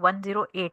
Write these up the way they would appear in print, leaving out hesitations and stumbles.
108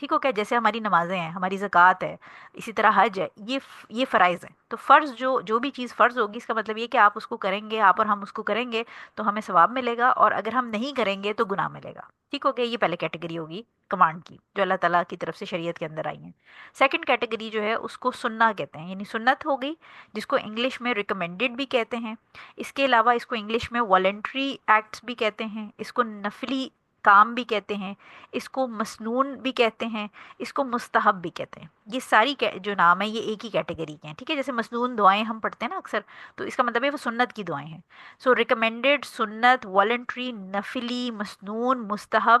ٹھیک ہو کیا؟ جیسے ہماری نمازیں ہیں، ہماری زکوٰۃ ہے، اسی طرح حج ہے، یہ فرائض ہیں. تو فرض جو بھی چیز فرض ہوگی، اس کا مطلب یہ کہ آپ اس کو کریں گے، آپ اور ہم اس کو کریں گے تو ہمیں ثواب ملے گا، اور اگر ہم نہیں کریں گے تو گناہ ملے گا. ٹھیک ہو گیا؟ یہ پہلے کیٹیگری ہوگی کمانڈ کی، جو اللہ تعالیٰ کی طرف سے شریعت کے اندر آئی ہیں. سیکنڈ کیٹیگری جو ہے اس کو سننا کہتے ہیں، یعنی سنت ہو گئی، جس کو انگلش میں ریکمینڈڈ بھی کہتے ہیں. اس کے علاوہ اس کو انگلش میں والنٹری ایکٹس بھی کہتے ہیں، اس کو نفلی کام بھی کہتے ہیں، اس کو مسنون بھی کہتے ہیں، اس کو مستحب بھی کہتے ہیں. یہ ساری جو نام ہے یہ ایک ہی کیٹیگری کے ہیں. ٹھیک ہے؟ جیسے مسنون دعائیں ہم پڑھتے ہیں نا اکثر، تو اس کا مطلب ہے وہ سنت کی دعائیں ہیں. سو ریکمینڈڈ، سنت، والنٹری، نفلی، مسنون، مستحب،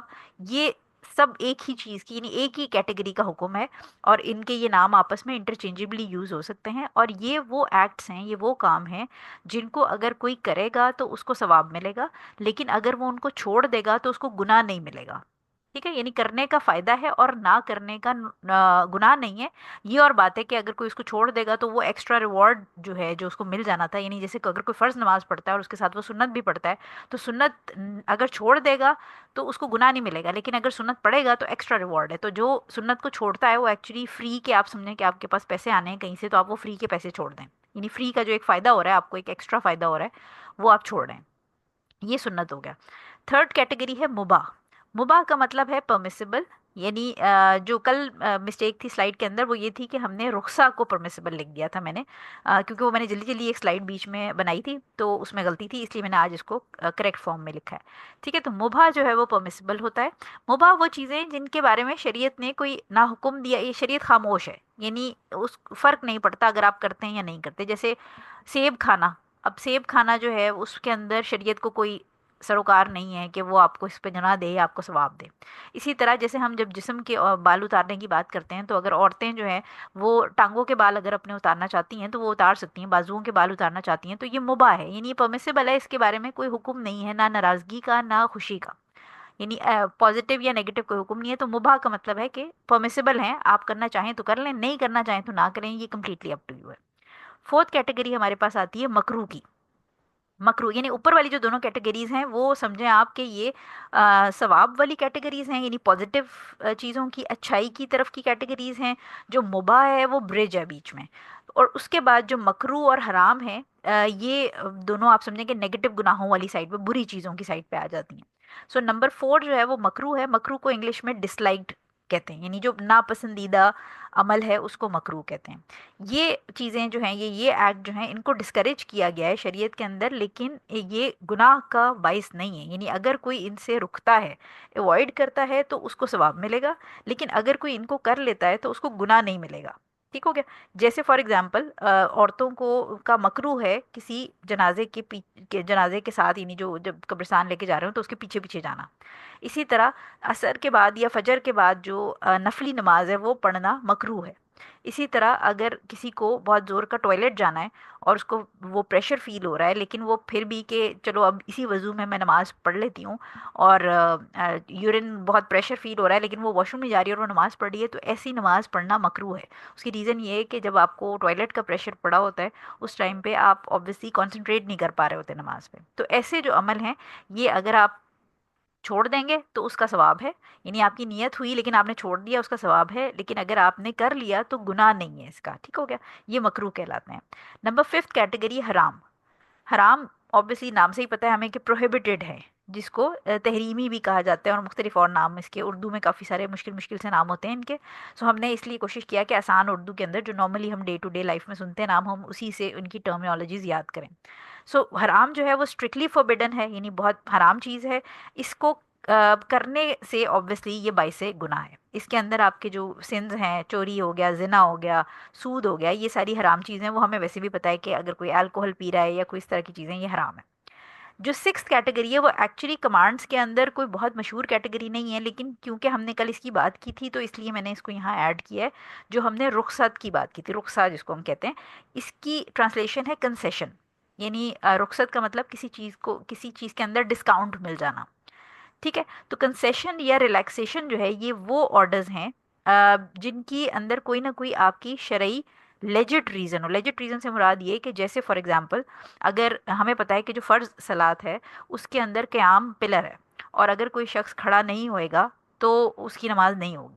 یہ سب ایک ہی چیز کی، یعنی ایک ہی کیٹیگری کا حکم ہے، اور ان کے یہ نام آپس میں انٹرچینجبلی یوز ہو سکتے ہیں. اور یہ وہ ایکٹس ہیں، یہ وہ کام ہیں جن کو اگر کوئی کرے گا تو اس کو ثواب ملے گا، لیکن اگر وہ ان کو چھوڑ دے گا تو اس کو گناہ نہیں ملے گا. ٹھیک ہے؟ یعنی کرنے کا فائدہ ہے اور نہ کرنے کا گناہ نہیں ہے. یہ اور بات ہے کہ اگر کوئی اس کو چھوڑ دے گا تو وہ ایکسٹرا ریوارڈ جو ہے، جو اس کو مل جانا تھا، یعنی جیسے کہ اگر کوئی فرض نماز پڑھتا ہے اور اس کے ساتھ وہ سنت بھی پڑھتا ہے، تو سنت اگر چھوڑ دے گا تو اس کو گناہ نہیں ملے گا، لیکن اگر سنت پڑھے گا تو ایکسٹرا ریوارڈ ہے. تو جو سنت کو چھوڑتا ہے وہ ایکچولی فری کے، آپ سمجھیں کہ آپ کے پاس پیسے آنے ہیں کہیں سے، تو آپ وہ فری کے پیسے چھوڑ دیں، یعنی فری کا جو ایک فائدہ ہو رہا ہے آپ کو، ایک ایکسٹرا فائدہ ہو رہا ہے، وہ آپ چھوڑ دیں. یہ سنت ہو گیا. تھرڈ کیٹیگری ہے مباح. مباح کا مطلب ہے پرمیسیبل، یعنی جو کل مسٹیک تھی سلائڈ کے اندر وہ یہ تھی کہ ہم نے رخصہ کو پرمیسیبل لکھ دیا تھا میں نے، کیونکہ وہ میں نے جلدی جلدی ایک سلائڈ بیچ میں بنائی تھی تو اس میں غلطی تھی، اس لیے میں نے آج اس کو کریکٹ فارم میں لکھا ہے. ٹھیک ہے؟ تو مباح جو ہے وہ پرمیسیبل ہوتا ہے. مباح وہ چیزیں جن کے بارے میں شریعت نے کوئی نہ حکم دیا، یہ شریعت خاموش ہے، یعنی اس فرق نہیں پڑتا اگر آپ کرتے ہیں یا نہیں کرتے. جیسے سیب کھانا، اب سیب کھانا جو ہے اس کے اندر شریعت کو کوئی سروکار نہیں ہے کہ وہ آپ کو اس پہ گناہ دے یا آپ کو ثواب دے. اسی طرح جیسے ہم جب جسم کے بال اتارنے کی بات کرتے ہیں، تو اگر عورتیں جو ہیں وہ ٹانگوں کے بال اگر اپنے اتارنا چاہتی ہیں تو وہ اتار سکتی ہیں، بازوؤں کے بال اتارنا چاہتی ہیں تو یہ مباح ہے، یعنی یہ پرمیسیبل ہے، اس کے بارے میں کوئی حکم نہیں ہے، نہ ناراضگی کا نہ خوشی کا، یعنی پازیٹیو یا نیگیٹو کوئی حکم نہیں ہے. تو مباح کا مطلب ہے کہ پرمیسیبل ہیں، آپ کرنا چاہیں تو کر لیں، نہیں کرنا چاہیں تو نہ کریں، یہ کمپلیٹلی اپ ٹو یو ہے. فورتھ کیٹیگری ہمارے پاس آتی ہے مکروہ کی. مکرو یعنی اوپر والی جو دونوں کیٹیگریز ہیں وہ سمجھیں آپ کہ یہ ثواب والی کیٹیگریز ہیں، یعنی پازیٹیو چیزوں کی، اچھائی کی طرف کی کیٹیگریز ہیں. جو مباح ہے وہ برج ہے بیچ میں. اور اس کے بعد جو مکرو اور حرام ہے، یہ دونوں آپ سمجھیں کہ نیگیٹو گناہوں والی سائڈ پہ، بری چیزوں کی سائڈ پہ آ جاتی ہیں. سو نمبر 4 جو ہے وہ مکرو ہے. مکرو کو انگلش میں ڈس لائکڈ کہتے ہیں، یعنی جو ناپسندیدہ عمل ہے اس کو مکرو کہتے ہیں. یہ چیزیں جو ہیں، یہ ایکٹ جو ہیں، ان کو ڈسکریج کیا گیا ہے شریعت کے اندر، لیکن یہ گناہ کا باعث نہیں ہے. یعنی اگر کوئی ان سے رکتا ہے، اوائڈ کرتا ہے تو اس کو ثواب ملے گا، لیکن اگر کوئی ان کو کر لیتا ہے تو اس کو گناہ نہیں ملے گا. ٹھیک ہو گیا؟ جیسے فار ایگزامپل عورتوں کو کا مکروہ ہے کسی جنازے جنازے کے ساتھ، یعنی جو جب قبرستان لے کے جا رہے ہوں تو اس کے پیچھے پیچھے جانا. اسی طرح عصر کے بعد یا فجر کے بعد جو نفلی نماز ہے وہ پڑھنا مکروہ ہے. اسی طرح اگر کسی کو بہت زور کا ٹوائلٹ جانا ہے اور اس کو وہ پریشر فیل ہو رہا ہے، لیکن وہ پھر بھی کہ چلو اب اسی وضو میں نماز پڑھ لیتی ہوں، اور یورین بہت پریشر فیل ہو رہا ہے لیکن وہ واش روم میں جا رہی ہے اور وہ نماز پڑھ رہی ہے، تو ایسی نماز پڑھنا مکروہ ہے. اس کی ریزن یہ ہے کہ جب آپ کو ٹوائلٹ کا پریشر پڑا ہوتا ہے اس ٹائم پہ آپ آبویسلی کانسنٹریٹ نہیں کر پا رہے ہوتے نماز پہ. تو ایسے جو عمل ہیں یہ اگر آپ چھوڑ دیں گے تو اس کا ثواب ہے، یعنی آپ کی نیت ہوئی لیکن آپ نے چھوڑ دیا، اس کا ثواب ہے، لیکن اگر آپ نے کر لیا تو گناہ نہیں ہے اس کا. ٹھیک ہو گیا؟ یہ مکروہ کہلاتے ہیں. نمبر 5 کیٹیگری حرام. حرام obviously نام سے ہی پتہ ہے ہمیں کہ prohibited ہے، جس کو تحریمی بھی کہا جاتا ہے، اور مختلف اور نام اس کے اردو میں کافی سارے مشکل مشکل سے نام ہوتے ہیں ان کے. سو ہم نے اس لیے کوشش کیا کہ آسان اردو کے اندر جو نارملی ہم ڈے ٹو ڈے لائف میں سنتے ہیں نام، ہم اسی سے ان کی ٹرمینالوجیز یاد کریں. سو حرام جو ہے وہ اسٹرکٹلی فوربیڈن ہے، یعنی بہت حرام چیز ہے. اس کو کرنے سے obviously یہ باعث گناہ ہے. اس کے اندر آپ کے جو سنز ہیں، چوری ہو گیا، زنا ہو گیا، سود ہو گیا، یہ ساری حرام چیزیں، وہ ہمیں ویسے بھی پتہ ہے کہ اگر کوئی الکوہل پی رہا ہے یا کوئی اس طرح کی چیزیں، یہ حرام ہے. جو 6 کیٹیگری ہے وہ ایکچولی کمانڈس کے اندر کوئی بہت مشہور کیٹیگری نہیں ہے، لیکن کیونکہ ہم نے کل اس کی بات کی تھی تو اس لیے میں نے اس کو یہاں ایڈ کیا ہے. جو ہم نے رخصت کی بات کی تھی، رخصت جس کو ہم کہتے ہیں، اس کی ٹرانسلیشن ہے کنسیشن. یعنی رخصت کا مطلب کسی چیز کے اندر ڈسکاؤنٹ مل جانا. ٹھیک ہے؟ تو کنسیشن یا ریلیکسیشن جو ہے یہ وہ آرڈرز ہیں جن کی اندر کوئی نہ کوئی آپ کی شرعی لیجٹ ریزن ہو. لیجٹ ریزن سے مراد یہ کہ جیسے فار ایگزامپل اگر ہمیں پتہ ہے کہ جو فرض صلات ہے اس کے اندر قیام پلر ہے، اور اگر کوئی شخص کھڑا نہیں ہوئے گا تو اس کی نماز نہیں ہوگی.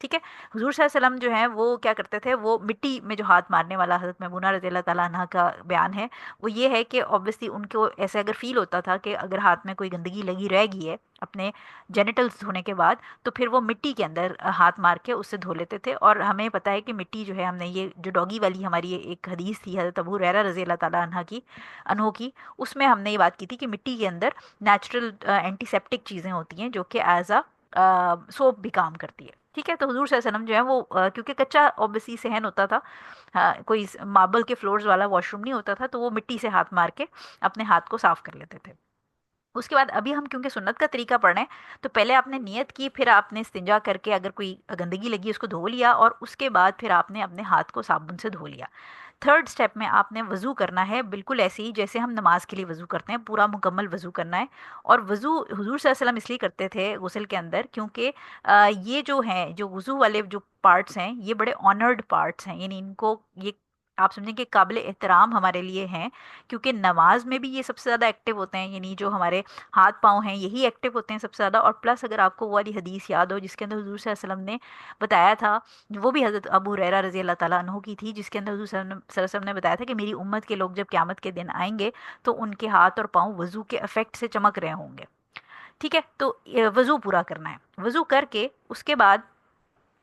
ٹھیک ہے. حضور صلی اللہ علیہ وسلم جو ہیں وہ کیا کرتے تھے, وہ مٹی میں جو ہاتھ مارنے والا حضرت میمونہ رضی اللہ تعالیٰ عنہ کا بیان ہے وہ یہ ہے کہ obviously ان کو ایسے اگر فیل ہوتا تھا کہ اگر ہاتھ میں کوئی گندگی لگی رہ گئی ہے اپنے جینیٹلز دھونے کے بعد, تو پھر وہ مٹی کے اندر ہاتھ مار کے اس سے دھو لیتے تھے. اور ہمیں پتہ ہے کہ مٹی جو ہے, ہم نے یہ جو ڈاگی والی ہماری ایک حدیث تھی حضرت ابو ہریرہ رضی اللہ تعالیٰ عنہ کی, اس میں ہم نے یہ بات کی تھی کہ مٹی کے اندر نیچرل اینٹی سیپٹک چیزیں ہوتی ہیں جو کہ ایز اے سوپ بھی کام کرتی ہے. ٹھیک ہے. تو حضور صلی اللہ علیہ وسلم جو ہے وہ کیونکہ کچا اوبیسلی صحن ہوتا تھا, کوئی ماربل کے فلورز والا واش روم نہیں ہوتا تھا, تو وہ مٹی سے ہاتھ مار کے اپنے ہاتھ کو صاف کر لیتے تھے. اس کے بعد ابھی ہم کیونکہ سنت کا طریقہ پڑھ رہے ہیں, تو پہلے آپ نے نیت کی, پھر آپ نے استنجا کر کے اگر کوئی گندگی لگی اس کو دھو لیا, اور اس کے بعد پھر آپ نے اپنے ہاتھ کو صابن سے دھو لیا. تھرڈ سٹیپ میں آپ نے وضو کرنا ہے, بالکل ایسے ہی جیسے ہم نماز کے لیے وضو کرتے ہیں, پورا مکمل وضو کرنا ہے. اور وضو حضور صلی اللہ علیہ وسلم اس لیے کرتے تھے غسل کے اندر کیونکہ یہ جو ہیں جو وضو والے جو پارٹس ہیں یہ بڑے آنرڈ پارٹس ہیں, یعنی ان کو یہ آپ سمجھیں کہ قابل احترام ہمارے لیے ہیں, کیونکہ نماز میں بھی یہ سب سے زیادہ ایکٹیو ہوتے ہیں, یعنی جو ہمارے ہاتھ پاؤں ہیں یہی ایکٹیو ہوتے ہیں سب سے زیادہ. اور پلس اگر آپ کو وہ والی حدیث یاد ہو جس کے اندر حضور صلی اللہ علیہ وسلم نے بتایا تھا, وہ بھی حضرت ابو ہریرہ رضی اللہ تعالیٰ عنہ کی تھی, جس کے اندر حضور صلی اللہ علیہ وسلم نے بتایا تھا کہ میری امت کے لوگ جب قیامت کے دن آئیں گے تو ان کے ہاتھ اور پاؤں وضو کے افیکٹ سے چمک رہے ہوں گے. ٹھیک ہے. تو وضو پورا کرنا ہے. وضو کر کے اس کے بعد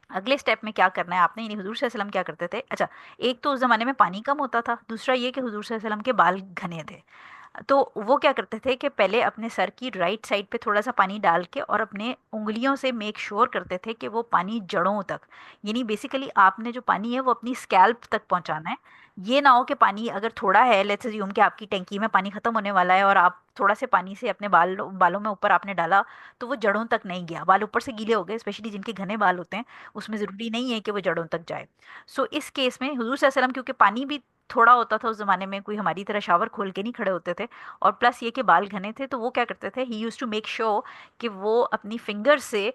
اگلے سٹیپ میں کیا کرنا ہے آپ نے, یعنی حضور صلی اللہ علیہ وسلم کیا کرتے تھے. اچھا, ایک تو اس زمانے میں پانی کم ہوتا تھا, دوسرا یہ کہ حضور صلی اللہ علیہ وسلم کے بال گھنے تھے, تو وہ کیا کرتے تھے کہ پہلے اپنے سر کی رائٹ سائڈ پہ تھوڑا سا پانی ڈال کے اور اپنے انگلیوں سے میک شور کرتے تھے کہ وہ پانی جڑوں تک, یعنی بیسیکلی آپ نے جو پانی ہے وہ اپنی اسکیلپ تک پہنچانا ہے. یہ نہ ہو کہ پانی اگر تھوڑا ہے, لیٹس اسیوم کہ آپ کی ٹینکی میں پانی ختم ہونے والا ہے اور آپ تھوڑا سے پانی سے اپنے بالوں میں اوپر آپ نے ڈالا تو وہ جڑوں تک نہیں گیا, بال اوپر سے گیلے ہو گئے, اسپیشلی جن کے گھنے بال ہوتے ہیں اس میں ضروری نہیں ہے کہ وہ جڑوں تک جائے. سو اس کیس میں حضور صلی اللہ علیہ وسلم کیونکہ پانی بھی تھوڑا ہوتا تھا اس زمانے میں, کوئی ہماری طرح شاور کھول کے نہیں کھڑے ہوتے تھے, اور پلس یہ کہ بال گھنے تھے, تو وہ کیا کرتے تھے, ہی یوز ٹو میک شور کہ وہ اپنی فنگر سے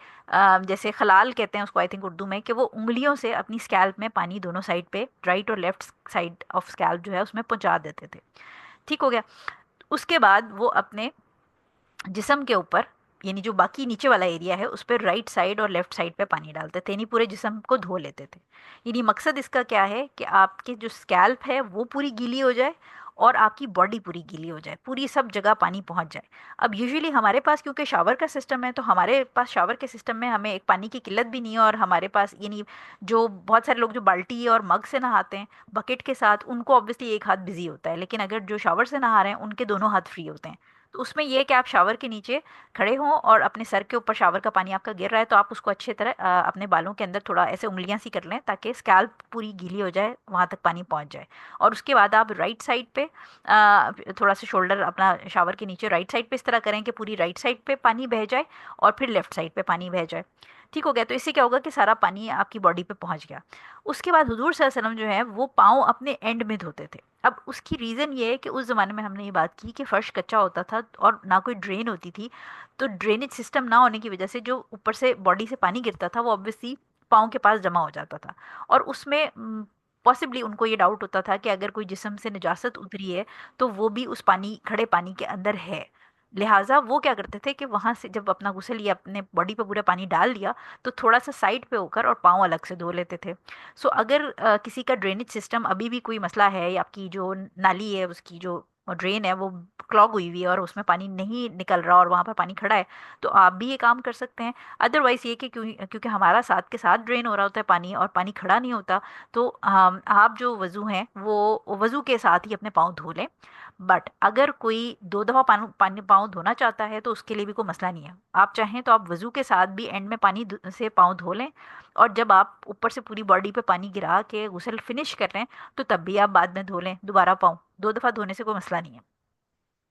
جیسے خلال کہتے ہیں اس کو آئی تھنک اردو میں, کہ وہ انگلیوں سے اپنی اسکیلپ میں پانی دونوں سائڈ پہ, رائٹ اور لیفٹ سائڈ آف اسکیلپ جو ہے اس میں پہنچا دیتے تھے. ٹھیک ہو گیا. اس کے بعد وہ اپنے جسم کے اوپر, یعنی جو باقی نیچے والا ایریا ہے اس پہ رائٹ سائڈ اور لیفٹ سائڈ پہ پانی ڈالتے تھے, یعنی پورے جسم کو دھو لیتے تھے. یعنی مقصد اس کا کیا ہے کہ آپ کی جو اسکیلپ ہے وہ پوری گیلی ہو جائے اور آپ کی باڈی پوری گیلی ہو جائے, پوری سب جگہ پانی پہنچ جائے. اب یوزلی ہمارے پاس کیونکہ شاور کا سسٹم ہے, تو ہمارے پاس شاور کے سسٹم میں ہمیں ایک پانی کی قلت بھی نہیں ہے, اور ہمارے پاس یعنی جو بہت سارے لوگ جو بالٹی اور مگ سے نہاتے ہیں بکٹ کے ساتھ, ان کو obviously ایک ہاتھ بزی ہوتا ہے, لیکن اگر جو شاور سے نہا رہے ہیں ان کے دونوں ہاتھ فری ہوتے ہیں. تو اس میں یہ کہ آپ شاور کے نیچے کھڑے ہوں اور اپنے سر کے اوپر شاور کا پانی آپ کا گر رہا ہے, تو آپ اس کو اچھے طرح اپنے بالوں کے اندر تھوڑا ایسے انگلیاں سی کر لیں تاکہ اسکیلپ پوری گیلی ہو جائے, وہاں تک پانی پہنچ جائے. اور اس کے بعد آپ رائٹ سائڈ پہ تھوڑا سا شولڈر اپنا شاور کے نیچے رائٹ سائڈ پہ اس طرح کریں کہ پوری رائٹ سائڈ پہ پانی بہہ جائے اور پھر لیفٹ سائڈ پہ پانی بہہ جائے. ٹھیک ہو گیا. تو اس سے کیا ہوگا کہ سارا پانی آپ کی باڈی پہ پہنچ گیا. اس کے بعد حضور صلی اللہ علیہ وسلم جو ہے وہ پاؤں اپنے اینڈ میں دھوتے تھے. اب اس کی ریزن یہ ہے کہ اس زمانے میں ہم نے یہ بات کی کہ فرش کچا ہوتا تھا اور نہ کوئی ڈرین ہوتی تھی, تو ڈرینیج سسٹم نہ ہونے کی وجہ سے جو اوپر سے باڈی سے پانی گرتا تھا وہ obviously پاؤں کے پاس جمع ہو جاتا تھا, اور اس میں پاسبلی ان کو یہ ڈاؤٹ ہوتا تھا کہ اگر کوئی جسم سے نجاست اتری ہے تو وہ بھی اس پانی, کھڑے پانی کے اندر ہے. لہٰذا وہ کیا کرتے تھے کہ وہاں سے جب اپنا غسل یا اپنے باڈی پہ پورا پانی ڈال دیا تو تھوڑا سا سائڈ پہ ہو کر اور پاؤں الگ سے دھو لیتے تھے. سو اگر کسی کا ڈرینیج سسٹم ابھی بھی کوئی مسئلہ ہے, یا آپ کی جو نالی ہے اس کی جو ڈرین ہے وہ کلاگ ہوئی ہوئی ہے اور اس میں پانی نہیں نکل رہا اور وہاں پر پانی کھڑا ہے, تو آپ بھی یہ کام کر سکتے ہیں. ادروائز یہ کہ کیونکہ ہمارا ساتھ کے ساتھ ڈرین ہو رہا ہوتا ہے پانی اور پانی کھڑا نہیں ہوتا, تو آپ جو وضو ہیں وہ وضو کے ساتھ ہی اپنے پاؤں دھو لیں. بٹ اگر کوئی 2 دفعہ پانی پاؤں دھونا چاہتا ہے تو اس کے لیے بھی کوئی مسئلہ نہیں ہے. آپ چاہیں تو آپ وضو کے ساتھ بھی اینڈ میں پانی سے پاؤں دھو لیں, اور جب آپ اوپر سے پوری باڈی پہ پانی گرا کے غسل فنش کر لیں تو تب بھی آپ بعد میں دھو لیں دوبارہ پاؤں, 2 دفعہ دھونے سے کوئی مسئلہ نہیں ہے.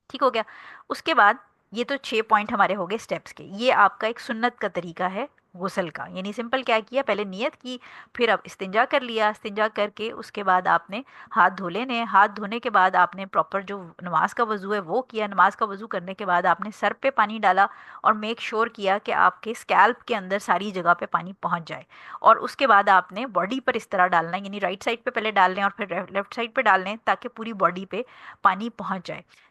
ٹھیک ہو گیا. اس کے بعد یہ تو 6 پوائنٹ ہمارے ہو گئے اسٹیپس کے. یہ آپ کا ایک سنت کا طریقہ ہے غسل کا, یعنی سمپل کیا کیا, پہلے نیت کی, پھر اب استنجا کر لیا, استنجا کر کے اس کے بعد آپ نے ہاتھ دھو لینے, ہاتھ دھونے کے بعد آپ نے پراپر جو نماز کا وضو ہے وہ کیا, نماز کا وضو کرنے کے بعد آپ نے سر پہ پانی ڈالا اور میک شور کیا کہ آپ کے اسکیلپ کے اندر ساری جگہ پہ پانی پہنچ جائے. اور اس کے بعد آپ نے باڈی پر اس طرح ڈالنا ہے, یعنی رائٹ سائڈ پہ پہلے ڈال لیں اور پھر لیفٹ سائڈ پہ ڈال لیں تاکہ پوری باڈی پہ پانی پہنچ جائے.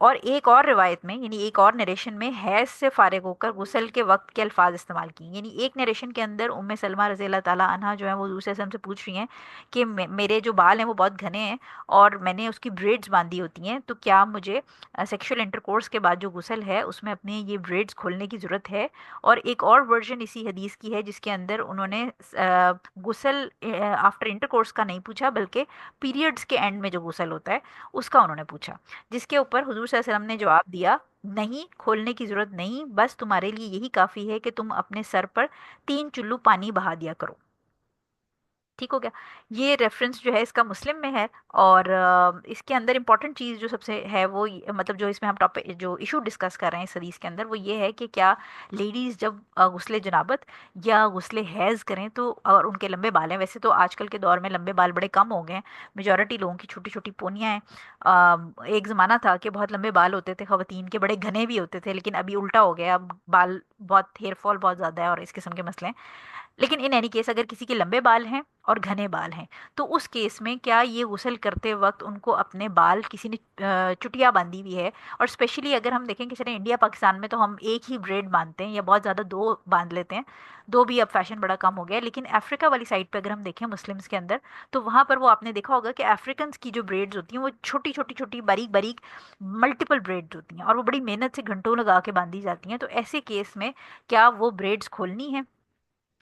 اور ایک اور روایت میں یعنی ایک اور نریشن میں حیض سے فارغ ہو کر غسل کے وقت کے الفاظ استعمال کیے. یعنی ایک نریشن کے اندر ام سلمہ رضی اللہ تعالیٰ عنہا جو ہے وہ حضور صلی اللہ علیہ وسلم سے پوچھ رہی ہیں کہ میرے جو بال ہیں وہ بہت گھنے ہیں اور میں نے اس کی بریڈز باندھی ہوتی ہیں، تو کیا مجھے سیکشل انٹرکورس کے بعد جو غسل ہے اس میں اپنے یہ بریڈز کھولنے کی ضرورت ہے؟ اور ایک اور ورژن اسی حدیث کی ہے جس کے اندر انہوں نے غسل آفٹر انٹرکورس کا نہیں پوچھا، بلکہ پیریڈز کے اینڈ میں جو غسل ہوتا ہے اس کا انہوں نے پوچھا، جس کے اوپر حضور صلی اللہ علیہ وسلم نے جواب دیا نہیں، کھولنے کی ضرورت نہیں، بس تمہارے لیے یہی کافی ہے کہ تم اپنے سر پر 3 چلو پانی بہا دیا کرو. ٹھیک ہو گیا. یہ ریفرنس جو ہے اس کا مسلم میں ہے. اور اس کے اندر امپورٹنٹ چیز جو سب سے ہے وہ مطلب جو اس میں ہم ٹاپک جو ایشو ڈسکس کر رہے ہیں اس حدیث کے اندر وہ یہ ہے کہ کیا لیڈیز جب غسل جنابت یا غسل حیض کریں تو، اور ان کے لمبے بال ہیں، ویسے تو آج کل کے دور میں لمبے بال بڑے کم ہو گئے ہیں، میجورٹی لوگوں کی چھوٹی چھوٹی پونیاں ہیں. ایک زمانہ تھا کہ بہت لمبے بال ہوتے تھے خواتین کے، بڑے گھنے بھی ہوتے تھے، لیکن ابھی الٹا ہو گیا، اب بال بہت ہیئر فال بہت زیادہ ہے اور اس قسم کے مسئلے ہیں. لیکن ان اینی کیس اگر کسی کے لمبے بال ہیں اور گھنے بال ہیں تو اس کیس میں کیا یہ غسل کرتے وقت ان کو اپنے بال کسی نے چٹیا باندھی ہوئی ہے؟ اور اسپیشلی اگر ہم دیکھیں کہ چلیں انڈیا پاکستان میں تو ہم ایک ہی بریڈ باندھتے ہیں یا بہت زیادہ دو باندھ لیتے ہیں، دو بھی اب فیشن بڑا کم ہو گیا ہے. لیکن افریقہ والی سائڈ پہ اگر ہم دیکھیں مسلمس کے اندر تو وہاں پر وہ آپ نے دیکھا ہوگا کہ افریقنس کی جو بریڈز ہوتی ہیں وہ چھوٹی چھوٹی چھوٹی باریک باریک ملٹیپل بریڈز ہوتی ہیں اور وہ بڑی محنت سے گھنٹوں لگا کے باندھی جاتی ہیں. تو ایسے کیس میں کیا وہ بریڈز کھولنی ہے؟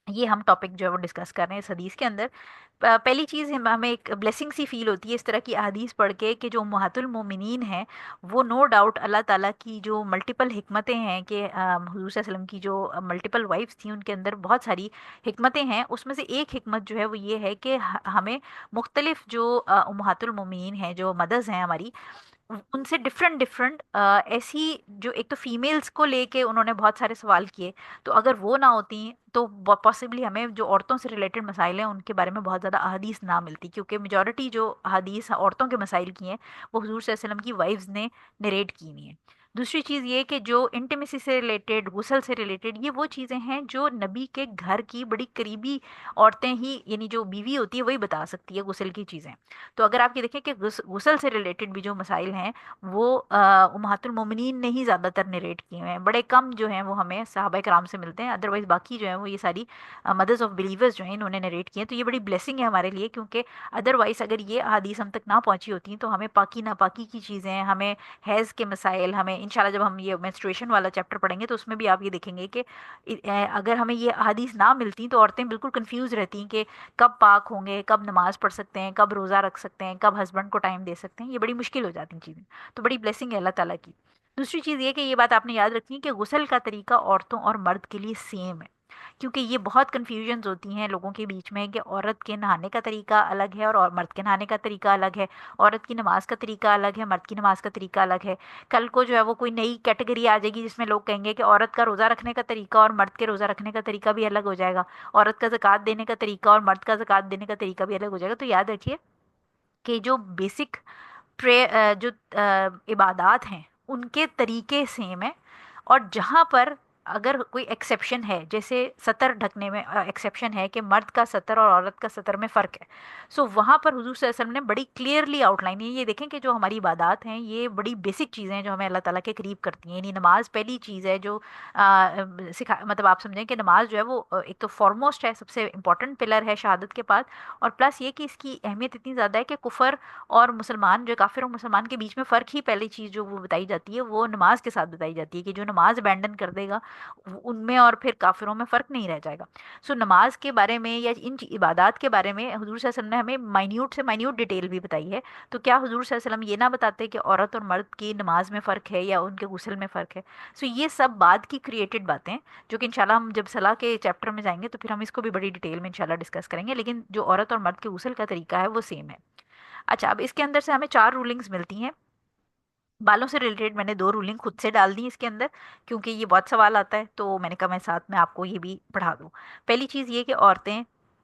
یہ ہم ٹاپک جو ہے وہ ڈسکس کر رہے ہیں اس حدیث کے اندر. پہلی چیز ہمیں ایک بلیسنگ سی فیل ہوتی ہے اس طرح کی احادیث پڑھ کے کہ جو امہات المومنین ہیں وہ نو ڈاؤٹ اللہ تعالیٰ کی جو ملٹیپل حکمتیں ہیں کہ حضور صلی اللہ علیہ وسلم کی جو ملٹیپل وائفس تھیں ان کے اندر بہت ساری حکمتیں ہیں. اس میں سے ایک حکمت جو ہے وہ یہ ہے کہ ہمیں مختلف جو امہات المومنین ہیں جو مدرز ہیں ہماری ان سے ڈفرینٹ ڈفرینٹ ایسی جو ایک تو فیمیلز کو لے کے انہوں نے بہت سارے سوال کیے، تو اگر وہ نہ ہوتی تو پاسبلی ہمیں جو عورتوں سے ریلیٹڈ مسائل ہیں ان کے بارے میں بہت زیادہ احادیث نہ ملتی، کیونکہ میجورٹی جو احادیث عورتوں کے مسائل کی ہیں وہ حضور صلی اللہ علیہ وسلم کی وائفز نے نریٹ کی ہوئی ہیں. دوسری چیز یہ کہ جو انٹیمیسی سے ریلیٹڈ غسل سے ریلیٹڈ یہ وہ چیزیں ہیں جو نبی کے گھر کی بڑی قریبی عورتیں ہی یعنی جو بیوی ہوتی ہے وہی بتا سکتی ہے غسل کی چیزیں. تو اگر آپ یہ دیکھیں کہ غسل سے ریلیٹڈ بھی جو مسائل ہیں وہ امہات المومنین نے ہی زیادہ تر نریٹ کیے ہیں، بڑے کم جو ہیں وہ ہمیں صحابہ کرام سے ملتے ہیں، ادروائز باقی جو ہیں وہ یہ ساری مدرز آف بلیورز جو ہیں انہوں نے نریٹ کیے ہیں. تو یہ بڑی بلیسنگ ہے ہمارے لیے، کیونکہ ادروائز اگر یہ حدیث ہم تک نہ پہنچی ہوتی تو ہمیں پاکی ناپاکی کی چیزیں، ہمیں حیض کے مسائل، ہمیں انشاءاللہ جب ہم یہ مینسٹریشن والا چیپٹر پڑھیں گے تو اس میں بھی آپ یہ دیکھیں گے کہ اگر ہمیں یہ حدیث نہ ملتی تو عورتیں بالکل کنفیوز رہتی کہ کب پاک ہوں گے، کب نماز پڑھ سکتے ہیں، کب روزہ رکھ سکتے ہیں، کب ہسبینڈ کو ٹائم دے سکتے ہیں. یہ بڑی مشکل ہو جاتی چیزیں، تو بڑی بلیسنگ ہے اللہ تعالیٰ کی. دوسری چیز یہ کہ یہ بات آپ نے یاد رکھنی ہے کہ غسل کا طریقہ عورتوں اور مرد کے لیے سیم ہے، کیونکہ یہ بہت کنفیوژنز ہوتی ہیں لوگوں کے بیچ میں کہ عورت کے نہانے کا طریقہ الگ ہے اور مرد کے نہانے کا طریقہ الگ ہے، عورت کی نماز کا طریقہ الگ ہے، مرد کی نماز کا طریقہ الگ ہے. کل کو جو ہے وہ کوئی نئی کیٹیگری آ جائے گی جس میں لوگ کہیں گے کہ عورت کا روزہ رکھنے کا طریقہ اور مرد کے روزہ رکھنے کا طریقہ بھی الگ ہو جائے گا، عورت کا زکوٰۃ دینے کا طریقہ اور مرد کا زکوٰۃ دینے کا طریقہ بھی الگ ہو جائے گا. تو یاد رکھیے کہ جو بیسک جو عبادات ہیں ان کے طریقے سیم ہیں. اور جہاں پر اگر کوئی ایکسیپشن ہے، جیسے سطر ڈھکنے میں ایکسیپشن ہے کہ مرد کا سطر اور عورت کا سطر میں فرق ہے، سو وہاں پر حضور صلی اللہ علیہ وسلم نے بڑی کلیئرلی آؤٹ لائن یہ دیکھیں کہ جو ہماری عبادات ہیں یہ بڑی بیسک چیزیں ہیں جو ہمیں اللہ تعالیٰ کے قریب کرتی ہیں. یعنی نماز پہلی چیز ہے جو مطلب آپ سمجھیں کہ نماز جو ہے وہ ایک تو فارموسٹ ہے، سب سے امپورٹنٹ پلر ہے شہادت کے بعد، اور پلس یہ کہ اس کی اہمیت اتنی زیادہ ہے کہ کفر اور مسلمان جو کافر اور مسلمان کے بیچ میں فرق ہی پہلی چیز جو وہ بتائی جاتی ہے وہ نماز کے ساتھ بتائی جاتی ہے کہ جو نماز ابینڈن کر دے گا ان میں اور پھر کافروں میں فرق نہیں رہ جائے گا. سو نماز کے بارے میں یا ان عبادات کے بارے میں حضور صلی اللہ علیہ وسلم نے ہمیں مائنیوٹ سے مائنیوٹ ڈیٹیل بھی بتائی ہے. تو کیا حضور صلی اللہ علیہ وسلم یہ نہ بتاتے کہ عورت اور مرد کی نماز میں فرق ہے یا ان کے غسل میں فرق ہے؟ سو یہ سب بعد کی کریٹڈ باتیں جو کہ انشاءاللہ ہم جب صلاح کے چیپٹر میں جائیں گے تو پھر ہم اس کو بھی بڑی ڈیٹیل میں انشاءاللہ ڈسکس کریں گے، لیکن جو عورت اور مرد کے غسل کا طریقہ ہے وہ سیم ہے. اچھا، اب اس کے اندر سے ہمیں 4 رولنگز ملتی ہیں. بالوں سے ریلیٹڈ میں نے 2 رولنگ خود سے ڈال دی اس کے اندر کیونکہ یہ بہت سوال آتا ہے، تو میں نے کہا میں ساتھ میں آپ کو یہ بھی پڑھا دوں. پہلی چیز یہ کہ عورتیں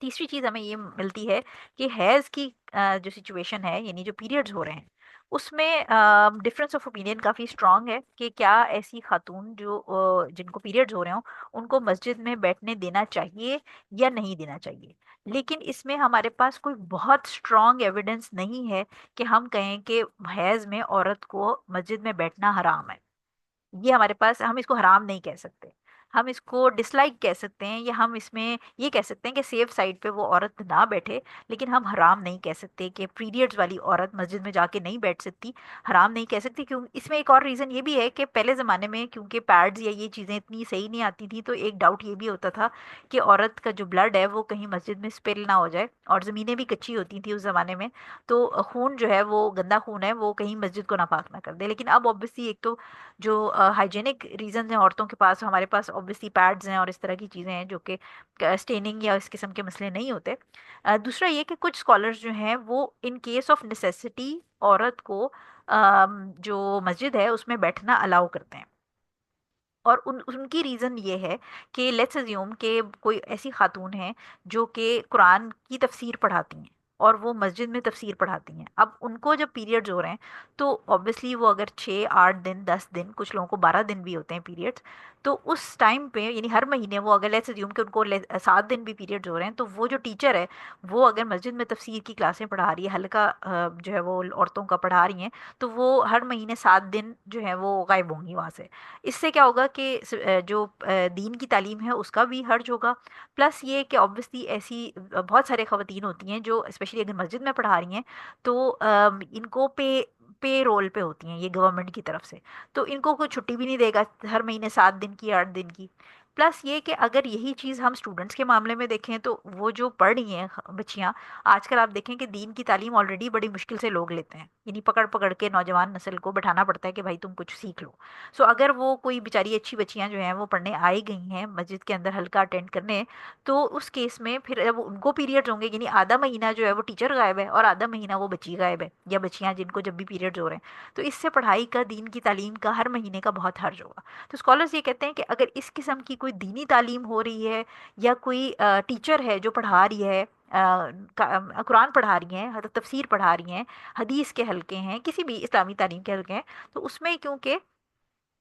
تیسری چیز ہمیں یہ ملتی ہے کہ حیض کی جو سچویشن ہے، یعنی جو پیریڈز ہو رہے ہیں، اس میں difference of opinion coffee strong ہے کہ کیا ایسی خاتون جو جن کو پیریڈز ہو رہے ہوں ان کو مسجد میں بیٹھنے دینا چاہیے یا نہیں دینا چاہیے. لیکن اس میں ہمارے پاس کوئی بہت اسٹرانگ ایویڈنس نہیں ہے کہ ہم کہیں کہ حیض میں عورت کو مسجد میں بیٹھنا حرام ہے. یہ ہمارے پاس، ہم اس کو حرام نہیں کہہ سکتے، ہم اس کو ڈس لائک کہہ سکتے ہیں، یا ہم اس میں یہ کہہ سکتے ہیں کہ سیف سائڈ پہ وہ عورت نہ بیٹھے. لیکن ہم حرام نہیں کہہ سکتے کہ پیریڈز والی عورت مسجد میں جا کے نہیں بیٹھ سکتی، حرام نہیں کہہ سکتی. کیوں؟ اس میں ایک اور ریزن یہ بھی ہے کہ پہلے زمانے میں کیونکہ پیڈز یا یہ چیزیں اتنی صحیح نہیں آتی تھی، تو ایک ڈاؤٹ یہ بھی ہوتا تھا کہ عورت کا جو بلڈ ہے وہ کہیں مسجد میں اسپل نہ ہو جائے، اور زمینیں بھی کچی ہوتی تھیں اس زمانے میں، تو خون جو ہے وہ گندا خون ہے وہ کہیں مسجد کو ناپاک نہ کر دے. لیکن اب obviously ایک تو جو ہائیجینک ریزنز ہیں عورتوں کے پاس، ہمارے پاس اوبویسلی پیڈز ہیں اور اس طرح کی چیزیں ہیں جو کہ اسٹیننگ یا اس قسم کے مسئلے نہیں ہوتے. دوسرا یہ کہ کچھ اسکالرز جو ہیں وہ ان کیس آف نیسیسٹی عورت کو جو مسجد ہے اس میں بیٹھنا الاؤ کرتے ہیں. اور ان کی ریزن یہ ہے کہ لیٹس ازیوم کہ کوئی ایسی خاتون ہیں جو کہ قرآن کی تفسیر پڑھاتی ہیں اور وہ مسجد میں تفسیر پڑھاتی ہیں. اب ان کو جب پیریڈز ہو رہے ہیں تو obviously وہ اگر 6 8 دن 10 دن، کچھ لوگوں کو 12 دن بھی ہوتے ہیں پیریڈز، تو اس ٹائم پہ یعنی ہر مہینے وہ اگر لیٹس ازیوم کہ ان کو 7 دن بھی پیریڈز ہو رہے ہیں، تو وہ جو ٹیچر ہے وہ اگر مسجد میں تفسیر کی کلاسیں پڑھا رہی ہے، حلقہ جو ہے وہ عورتوں کا پڑھا رہی ہیں، تو وہ ہر مہینے 7 دن جو ہے وہ غائب ہوں گی وہاں سے. اس سے کیا ہوگا کہ جو دین کی تعلیم ہے اس کا بھی حرج ہوگا. پلس یہ کہ obviously ایسی بہت سارے خواتین ہوتی ہیں جو اسپیشلی اگر مسجد میں پڑھا رہی ہیں تو ان کو پے رول پہ ہوتی ہیں یہ گورنمنٹ کی طرف سے، تو ان کو کوئی چھٹی بھی نہیں دے گا ہر مہینے 7 دن کی 8 دن کی. پلس یہ کہ اگر یہی چیز ہم اسٹوڈنٹس کے معاملے میں دیکھیں تو وہ جو پڑھ رہی ہیں بچیاں، آج کل آپ دیکھیں کہ دین کی تعلیم آلریڈی بڑی مشکل سے لوگ لیتے ہیں، یعنی پکڑ پکڑ کے نوجوان نسل کو بٹھانا پڑتا ہے کہ بھائی تم کچھ سیکھ لو. سو اگر وہ کوئی بیچاری اچھی بچیاں جو ہیں وہ پڑھنے آئی گئی ہیں مسجد کے اندر حلقہ اٹینڈ کرنے، تو اس کیس میں پھر جب ان کو پیریڈز ہوں گے، یعنی آدھا مہینہ جو ہے وہ ٹیچر غائب ہے اور آدھا مہینہ وہ بچی غائب ہے یا بچیاں جن کو جب بھی پیریڈز ہو رہے ہیں، تو اس سے پڑھائی کا، دین کی تعلیم کا ہر مہینے کا بہت حرج ہوگا. تو اسکالرز یہ کہتے ہیں کہ اگر اس قسم کی کوئی دینی تعلیم ہو رہی ہے یا کوئی ٹیچر ہے جو پڑھا رہی ہے، قرآن پڑھا رہی ہیں، حضرت تفسیر پڑھا رہی ہیں، حدیث کے حلقے ہیں، کسی بھی اسلامی تعلیم کے حلقے ہیں، تو اس میں کیونکہ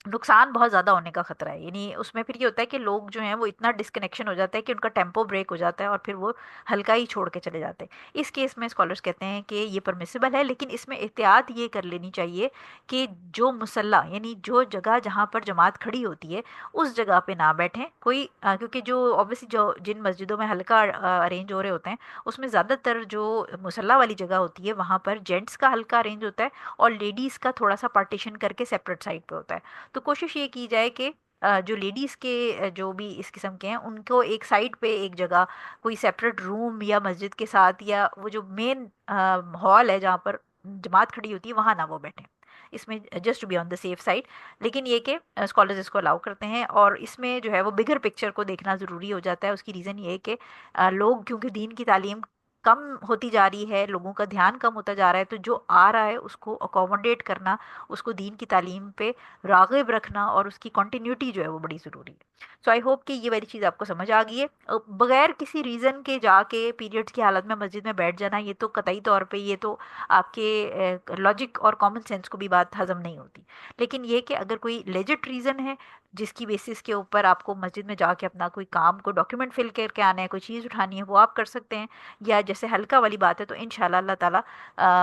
نقصان بہت زیادہ ہونے کا خطرہ ہے. یعنی اس میں پھر یہ ہوتا ہے کہ لوگ جو ہیں وہ اتنا ڈسکنیکشن ہو جاتا ہے کہ ان کا ٹیمپو بریک ہو جاتا ہے اور پھر وہ ہلکا ہی چھوڑ کے چلے جاتے ہیں. اس کیس میں اسکالرس کہتے ہیں کہ یہ پرمیسیبل ہے، لیکن اس میں احتیاط یہ کر لینی چاہیے کہ جو مسلح یعنی جو جگہ جہاں پر جماعت کھڑی ہوتی ہے اس جگہ پہ نہ بیٹھیں کوئی، کیونکہ جو اوبیسلی جو جن مسجدوں میں حلقہ ارینج ہو رہے ہوتے ہیں اس میں زیادہ تر جو مسلح والی جگہ ہوتی ہے وہاں پر جینٹس کا حلقہ ارینج ہوتا ہے اور لیڈیز کا تھوڑا سا پارٹیشن کر کے سیپریٹ سائڈ پہ ہوتا ہے. تو کوشش یہ کی جائے کہ جو لیڈیز کے جو بھی اس قسم کے ہیں ان کو ایک سائڈ پہ ایک جگہ کوئی سیپریٹ روم یا مسجد کے ساتھ، یا وہ جو مین ہال ہے جہاں پر جماعت کھڑی ہوتی ہے وہاں نہ وہ بیٹھیں، اس میں just be on the safe side. لیکن یہ کہ اسکالرز اس کو الاؤ کرتے ہیں، اور اس میں جو ہے وہ بگر پکچر کو دیکھنا ضروری ہو جاتا ہے. اس کی ریزن یہ ہے کہ لوگ کیونکہ دین کی تعلیم کم ہوتی جا رہی ہے، لوگوں کا دھیان کم ہوتا جا رہا ہے، تو جو آ رہا ہے اس کو اکوموڈیٹ کرنا، اس کو دین کی تعلیم پہ راغب رکھنا اور اس کی کنٹینیوٹی جو ہے وہ بڑی ضروری ہے. سو آئی ہوپ کہ یہ والی چیز آپ کو سمجھ آ گئی ہے. بغیر کسی ریزن کے جا کے پیریڈس کی حالت میں مسجد میں بیٹھ جانا، یہ تو قطعی طور پہ یہ تو آپ کے لاجک اور کامن سینس کو بھی بات ہضم نہیں ہوتی. لیکن یہ کہ اگر کوئی لیجٹ ریزن ہے جس کی بیسس کے اوپر آپ کو مسجد میں جا کے اپنا کوئی کام کو ڈاکیومنٹ فل کر کے آنا ہے، کوئی چیز اٹھانی ہے، وہ آپ کر سکتے ہیں. یا جیسے ہلکا والی بات ہے تو انشاءاللہ اللہ تعالیٰ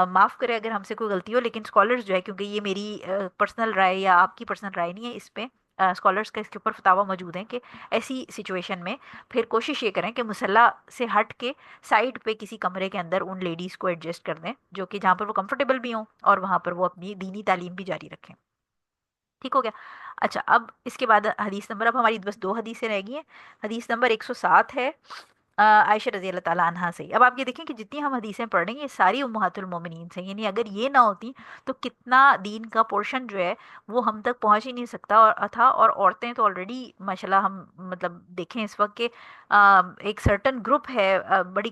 معاف کرے اگر ہم سے کوئی غلطی ہو. لیکن اسکالرز جو ہے، کیونکہ یہ میری پرسنل رائے یا آپ کی پرسنل رائے نہیں ہے، اس پہ اسکالرس کا اس کے اوپر فتاویٰ موجود ہیں کہ ایسی سچویشن میں پھر کوشش یہ کریں کہ مسلح سے ہٹ کے سائڈ پہ کسی کمرے کے اندر ان لیڈیز کو ایڈجسٹ کر دیں جو کہ جہاں پر وہ کمفرٹیبل بھی ہوں اور وہاں پر وہ اپنی دینی تعلیم بھی جاری رکھیں. ٹھیک ہو گیا؟ اچھا، اب اس کے بعد حدیث نمبر، اب ہماری بس 2 حدیثیں رہ گئی ہیں. حدیث نمبر 107 ہے عائشہ رضی اللہ تعالیٰ عنہا سے. اب آپ یہ دیکھیں کہ جتنی ہم حدیثیں پڑھ رہے ہیں یہ ساری امہات المومنین سے، یعنی اگر یہ نہ ہوتی تو کتنا دین کا پورشن جو ہے وہ ہم تک پہنچ ہی نہیں سکتا اور تھا. اور عورتیں تو آلریڈی ماشاءاللہ ہم مطلب دیکھیں اس وقت کہ ایک سرٹن گروپ ہے بڑی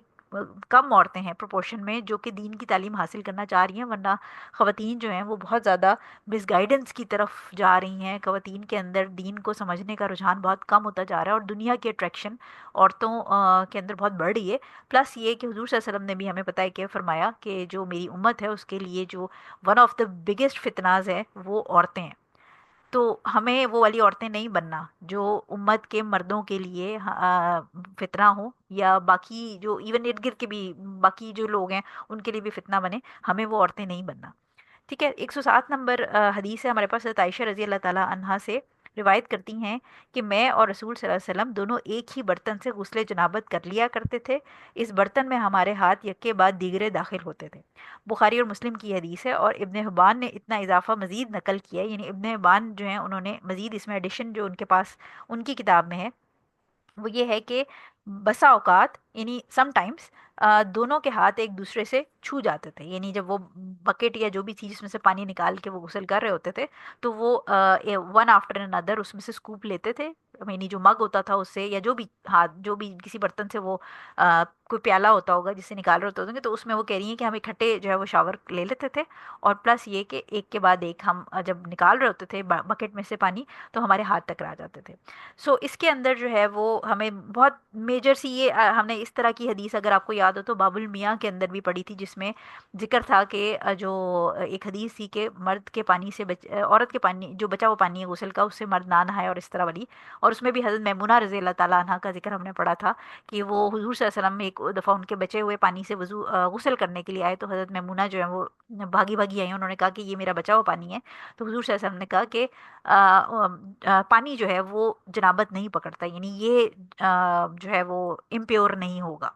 کم عورتیں ہیں پروپورشن میں جو کہ دین کی تعلیم حاصل کرنا چاہ رہی ہیں، ورنہ خواتین جو ہیں وہ بہت زیادہ مس گائیڈنس کی طرف جا رہی ہیں. خواتین کے اندر دین کو سمجھنے کا رجحان بہت کم ہوتا جا رہا ہے اور دنیا کی اٹریکشن عورتوں کے اندر بہت بڑھ رہی ہے. پلس یہ کہ حضور صلی اللہ علیہ وسلم نے بھی ہمیں پتہ ہے کہ فرمایا کہ جو میری امت ہے اس کے لیے جو ون آف دا بگیسٹ فتناز ہے وہ عورتیں ہیں. تو ہمیں وہ والی عورتیں نہیں بننا جو امت کے مردوں کے لیے فتنہ ہوں، یا باقی جو ایون ارد گرد کے بھی باقی جو لوگ ہیں ان کے لیے بھی فتنہ بنے. ہمیں وہ عورتیں نہیں بننا. ٹھیک ہے. 107 نمبر حدیث ہے ہمارے پاس. حضرت عائشہ رضی اللہ تعالیٰ عنہا سے روایت کرتی ہیں کہ میں اور رسول صلی اللہ علیہ وسلم دونوں ایک ہی برتن سے غسل جنابت کر لیا کرتے تھے. اس برتن میں ہمارے ہاتھ یکے بعد دیگرے داخل ہوتے تھے. بخاری اور مسلم کی حدیث ہے. اور ابن حبان نے اتنا اضافہ مزید نقل کیا ہے، یعنی ابن حبان جو ہیں انہوں نے مزید اس میں ایڈیشن جو ان کے پاس ان کی کتاب میں ہے وہ یہ ہے کہ بسا اوقات یعنی سم ٹائمس دونوں کے ہاتھ ایک دوسرے سے چھو جاتے تھے. یعنی جب وہ بکیٹ یا جو بھی تھی جس میں سے پانی نکال کے وہ غسل کر رہے ہوتے تھے تو وہ ون آفٹر این ادر اس میں سے سکوپ لیتے تھے. یعنی جو مگ ہوتا تھا اس سے یا جو بھی ہاتھ جو بھی کسی برتن سے وہ کوئی پیالہ ہوتا ہوگا جس سے نکال رہے ہوتے ہوں گے تو اس میں وہ کہہ رہی ہیں کہ ہم اکٹھے جو ہے وہ شاور لے لیتے تھے. اور پلس یہ کہ ایک کے بعد ایک ہم جب نکال رہے ہوتے تھے بکیٹ میں سے پانی تو ہمارے ہاتھ ٹکرا جاتے تھے. سو اس کے اندر جو ہے وہ ہمیں بہت میجر سی یہ ہم نے اس طرح کی حدیث اگر آپ کو یاد ہو تو باب المیاں کے اندر بھی پڑھی تھی جس میں ذکر تھا کہ جو ایک حدیث تھی کہ مرد کے پانی سے عورت کے پانی جو بچا ہوا پانی ہے غسل کا اس سے مرد نہ نہائے اور اس طرح والی. اور اس میں بھی حضرت میمونہ رضی اللہ تعالیٰ عنہ کا ذکر ہم نے پڑھا تھا کہ وہ حضور صلی اللہ علیہ وسلم ایک دفعہ ان کے بچے ہوئے پانی سے غسل کرنے کے لیے آئے تو حضرت میمونہ جو ہے وہ بھاگی بھاگی آئی. انہوں نے کہا کہ یہ میرا بچا ہوا پانی ہے. تو حضور صلی اللہ علیہ وسلم نے کہا کہ پانی جو ہے وہ جنابت نہیں پکڑتا، یعنی یہ جو ہے وہ امپیور نہیں ہوگا.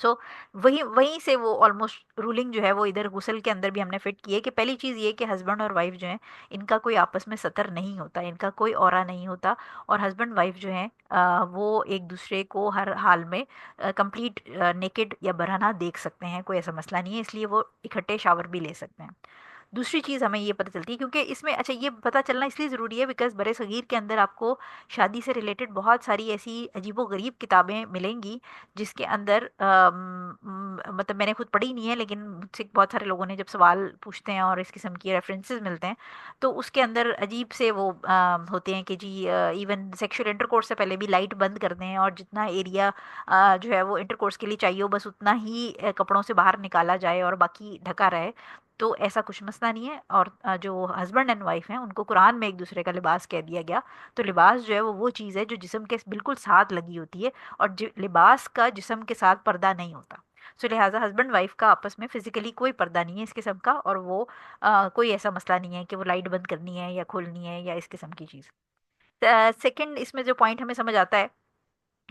سو وہیں سے وہ آلموسٹ رولنگ جو ہے وہ ادھر غسل کے اندر بھی ہم نے فٹ کی ہے کہ پہلی چیز یہ کہ ہسبینڈ اور وائف جو ہیں ان کا کوئی آپس میں سطر نہیں ہوتا، ان کا کوئی اورا نہیں ہوتا. اور ہسبینڈ وائف جو ہیں وہ ایک دوسرے کو ہر حال میں کمپلیٹ نیکڈ یا برہنہ دیکھ سکتے ہیں، کوئی ایسا مسئلہ نہیں ہے. اس لیے وہ اکٹھے شاور بھی لے سکتے ہیں. دوسری چیز ہمیں یہ پتہ چلتی ہے کیونکہ اس میں اچھا یہ پتہ چلنا اس لیے ضروری ہے بیکاز برِ صغیر کے اندر آپ کو شادی سے ریلیٹڈ بہت ساری ایسی عجیب و غریب کتابیں ملیں گی جس کے اندر مطلب میں نے خود پڑھی نہیں ہے لیکن مجھ سے بہت سارے لوگوں نے جب سوال پوچھتے ہیں اور اس قسم کی ریفرنسز ملتے ہیں تو اس کے اندر عجیب سے وہ ہوتے ہیں کہ جی ایون سیکشل انٹر کورس سے پہلے بھی لائٹ بند کر دیں اور جتنا ایریا جو ہے وہ انٹر کورس کے لیے چاہیے ہو بس اتنا ہی کپڑوں سے باہر نکالا جائے اور باقی ڈھکا رہے. تو ایسا کچھ مسئلہ نہیں ہے. اور جو ہسبینڈ اینڈ وائف ہیں ان کو قرآن میں ایک دوسرے کا لباس کہہ دیا گیا. تو لباس جو ہے وہ چیز ہے جو جسم کے بالکل ساتھ لگی ہوتی ہے اور لباس کا جسم کے ساتھ پردہ نہیں ہوتا. سو لہٰذا ہسبینڈ وائف کا آپس میں فزیکلی کوئی پردہ نہیں ہے اس قسم کا اور وہ کوئی ایسا مسئلہ نہیں ہے کہ وہ لائٹ بند کرنی ہے یا کھولنی ہے یا اس قسم کی چیز. سیکنڈ اس میں جو پوائنٹ ہمیں سمجھ آتا ہے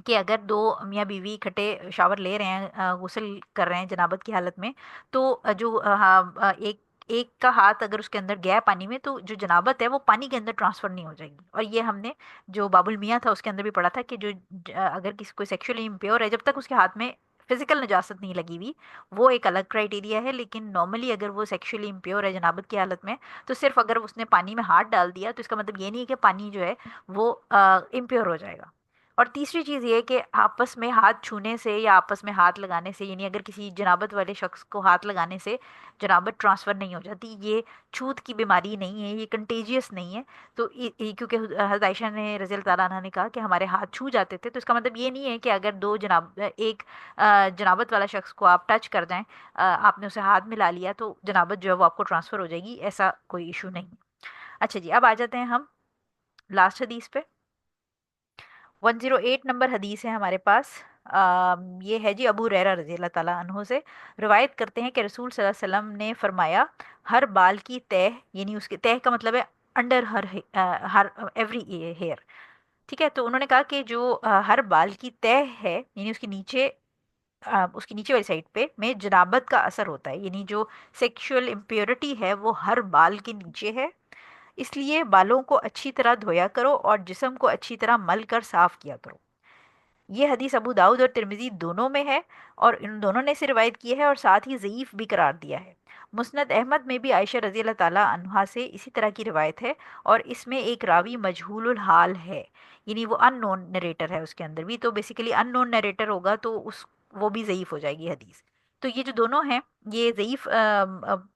کہ اگر دو میاں بیوی اکٹھے شاور لے رہے ہیں غسل کر رہے ہیں جنابت کی حالت میں تو جو ایک ایک کا ہاتھ اگر اس کے اندر گیا پانی میں تو جو جنابت ہے وہ پانی کے اندر ٹرانسفر نہیں ہو جائے گی. اور یہ ہم نے جو باب المیاں تھا اس کے اندر بھی پڑھا تھا کہ جو اگر کسی کوئی سیکشولی امپیور ہے جب تک اس کے ہاتھ میں فزیکل نجاست نہیں لگی ہوئی وہ ایک الگ کرائٹیریا ہے. لیکن نارملی اگر وہ سیکشولی امپیور ہے جنابت کی حالت میں تو صرف اگر اس نے پانی میں ہاتھ ڈال دیا تو اس کا مطلب یہ نہیں ہے کہ پانی جو ہے وہ امپیور ہو جائے گا. اور تیسری چیز یہ کہ آپس میں ہاتھ چھونے سے یا آپس میں ہاتھ لگانے سے یعنی اگر کسی جنابت والے شخص کو ہاتھ لگانے سے جنابت ٹرانسفر نہیں ہو جاتی. یہ چھوت کی بیماری نہیں ہے، یہ کنٹیجیس نہیں ہے. تو کیونکہ حضرت عائشہ نے رضی اللہ تعالیٰ عنہ نے کہا کہ ہمارے ہاتھ چھو جاتے تھے تو اس کا مطلب یہ نہیں ہے کہ اگر ایک جنابت والا شخص کو آپ ٹچ کر جائیں آپ نے اسے ہاتھ ملا لیا تو جنابت جو ہے وہ آپ کو ٹرانسفر ہو جائے گی. ایسا کوئی ایشو نہیں. اچھا جی اب آ جاتے ہیں ہم لاسٹ حدیث پہ. 108 نمبر حدیث ہے ہمارے پاس. یہ ہے جی ابو ہریرہ رضی اللہ تعالیٰ عنہ سے روایت کرتے ہیں کہ رسول صلی اللہ علیہ وسلم نے فرمایا ہر بال کی تہ یعنی اس کے تہ کا مطلب ہے انڈر ہر ایوری ہیئر. ٹھیک ہے. تو انہوں نے کہا کہ جو ہر بال کی تہ ہے یعنی اس کی نیچے والی سائڈ پہ میں جنابت کا اثر ہوتا ہے. یعنی جو سیکشول امپیورٹی ہے وہ ہر بال کے نیچے ہے. اس لیے بالوں کو اچھی طرح دھویا کرو اور جسم کو اچھی طرح مل کر صاف کیا کرو. یہ حدیث ابو داؤد اور ترمذی دونوں میں ہے اور ان دونوں نے سے روایت کی ہے اور ساتھ ہی ضعیف بھی قرار دیا ہے. مسند احمد میں بھی عائشہ رضی اللہ تعالیٰ عنہا سے اسی طرح کی روایت ہے اور اس میں ایک راوی مجہول الحال ہے یعنی وہ ان نون نریٹر ہے اس کے اندر بھی. تو بیسیکلی ان نون نریٹر ہوگا تو وہ بھی ضعیف ہو جائے گی حدیث. تو یہ جو دونوں ہیں یہ ضعیف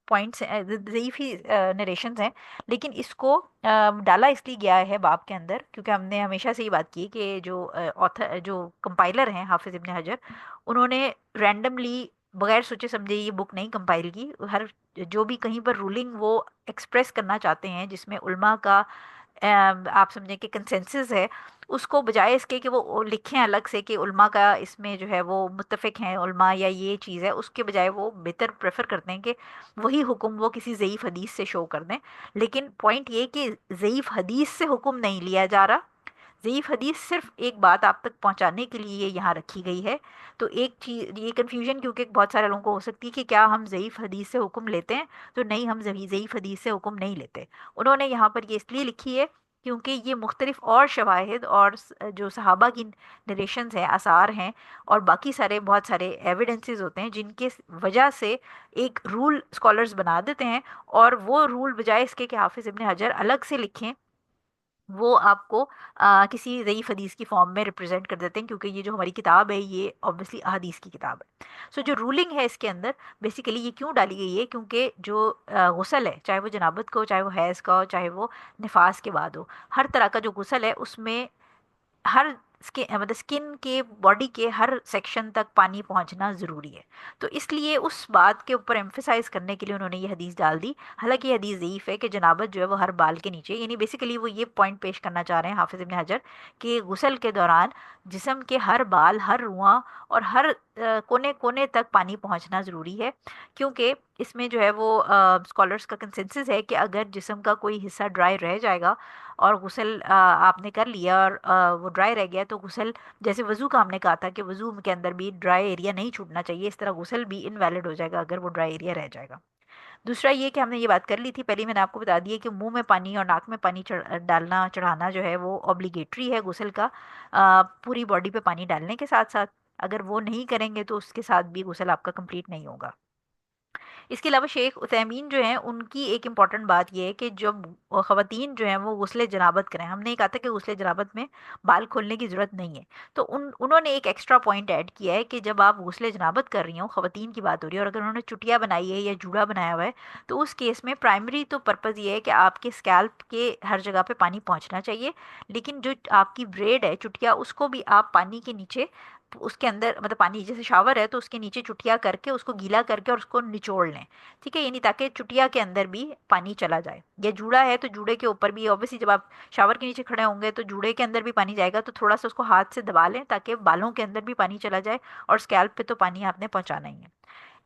پوائنٹس ہیں، ضعیف ہی نریشنز ہیں. لیکن اس کو ڈالا اس لیے گیا ہے باب کے اندر کیونکہ ہم نے ہمیشہ سے یہ بات کی کہ جو آتھر جو کمپائلر ہیں حافظ ابن حجر، انہوں نے رینڈملی بغیر سوچے سمجھے یہ بک نہیں کمپائل کی. ہر جو بھی کہیں پر رولنگ وہ ایکسپریس کرنا چاہتے ہیں جس میں علماء کا آپ سمجھیں کہ کنسنسس ہے، اس کو بجائے اس کے کہ وہ لکھیں الگ سے کہ علماء کا اس میں جو ہے وہ متفق ہیں علماء یا یہ چیز ہے، اس کے بجائے وہ بہتر پریفر کرتے ہیں کہ وہی حکم وہ کسی ضعیف حدیث سے شو کر دیں. لیکن پوائنٹ یہ کہ ضعیف حدیث سے حکم نہیں لیا جا رہا، ضعیف حدیث صرف ایک بات آپ تک پہنچانے کے لیے یہ یہاں رکھی گئی ہے. تو ایک چیز یہ کنفیوژن کیونکہ بہت سارے لوگوں کو ہو سکتی ہے کہ کیا ہم ضعیف حدیث سے حکم لیتے ہیں، تو نہیں، ہم ضعیف حدیث سے حکم نہیں لیتے. انہوں نے یہاں پر یہ اس لیے لکھی ہے کیونکہ یہ مختلف اور شواہد اور جو صحابہ کی نریشنز ہیں، آثار ہیں، اور باقی سارے بہت سارے ایویڈنسز ہوتے ہیں جن کے وجہ سے ایک رول اسکالرز بنا دیتے ہیں، اور وہ رول بجائے اس کے کہ حافظ ابن حجر الگ سے لکھیں وہ آپ کو کسی ضعیف حدیث کی فارم میں ریپرزینٹ کر دیتے ہیں کیونکہ یہ جو ہماری کتاب ہے یہ obviously احادیث کی کتاب ہے. سو جو رولنگ ہے اس کے اندر بیسیکلی یہ کیوں ڈالی گئی ہے کیونکہ جو غسل ہے، چاہے وہ جنابت کا ہو، چاہے وہ حیض کا ہو، چاہے وہ نفاس کے بعد ہو، ہر طرح کا جو غسل ہے اس میں ہر مطلب اسکن کے باڈی کے ہر سیکشن تک پانی پہنچنا ضروری ہے. تو اس لیے اس بات کے اوپر ایمفیسائز کرنے کے لیے انہوں نے یہ حدیث ڈال دی. حالانکہ یہ حدیث ضعیف ہے کہ جنابت جو ہے وہ ہر بال کے نیچے، یعنی بیسیکلی وہ یہ پوائنٹ پیش کرنا چاہ رہے ہیں حافظ ابن حجر کہ غسل کے دوران جسم کے ہر بال، ہر رواں اور ہر کونے کونے تک پانی پہنچنا ضروری ہے. کیونکہ اس میں جو ہے وہ اسکالرس کا کنسنسس ہے کہ اگر جسم کا کوئی حصہ ڈرائی رہ جائے گا اور غسل آپ نے کر لیا اور وہ ڈرائی رہ گیا تو غسل، جیسے وضو کا ہم نے کہا تھا کہ وضو کے اندر بھی ڈرائی ایریا نہیں چھوٹنا چاہیے، اس طرح غسل بھی انویلڈ ہو جائے گا اگر وہ ڈرائی ایریا رہ جائے گا. دوسرا یہ کہ ہم نے یہ بات کر لی تھی پہلے، میں نے آپ کو بتا دیا کہ منہ میں پانی اور ناک میں پانی ڈالنا چڑھانا جو ہے وہ اوبلیگیٹری ہے غسل کا، پوری باڈی پہ پانی ڈالنے کے ساتھ ساتھ. اگر وہ نہیں کریں گے تو اس کے ساتھ بھی غسل آپ کا کمپلیٹ نہیں ہوگا. اس کے علاوہ شیخ عثیمین جو ہیں ان کی ایک امپورٹنٹ بات یہ ہے کہ جب خواتین جو ہیں وہ غسل جنابت کریں، ہم نے کہا تھا کہ غسل جنابت میں بال کھولنے کی ضرورت نہیں ہے، تو انہوں نے ایک ایکسٹرا پوائنٹ ایڈ کیا ہے کہ جب آپ غسل جنابت کر رہی ہوں، خواتین کی بات ہو رہی ہے، اور اگر انہوں نے چٹیا بنائی ہے یا جوڑا بنایا ہوا ہے تو اس کیس میں پرائمری تو پرپز یہ ہے کہ آپ کے اسکیلپ کے ہر جگہ پہ پانی پہنچنا چاہیے، لیکن جو آپ کی بریڈ ہے چٹیا اس کو بھی آپ پانی کے نیچے اس کے اندر مطلب پانی جیسے شاور ہے تو اس کے نیچے چٹیا کر کے اس کو گیلا کر کے اور اس کو نچوڑ لیں، ٹھیک ہے، یعنی تاکہ چٹیا کے اندر بھی پانی چلا جائے. یا جوڑا ہے تو جوڑے کے اوپر بھی اوبیسلی جب آپ شاور کے نیچے کھڑے ہوں گے تو جوڑے کے اندر بھی پانی جائے گا، تو تھوڑا سا اس کو ہاتھ سے دبا لیں تاکہ بالوں کے اندر بھی پانی چلا جائے، اور اسکیلپ پہ تو پانی آپ نے پہنچانا ہی ہے.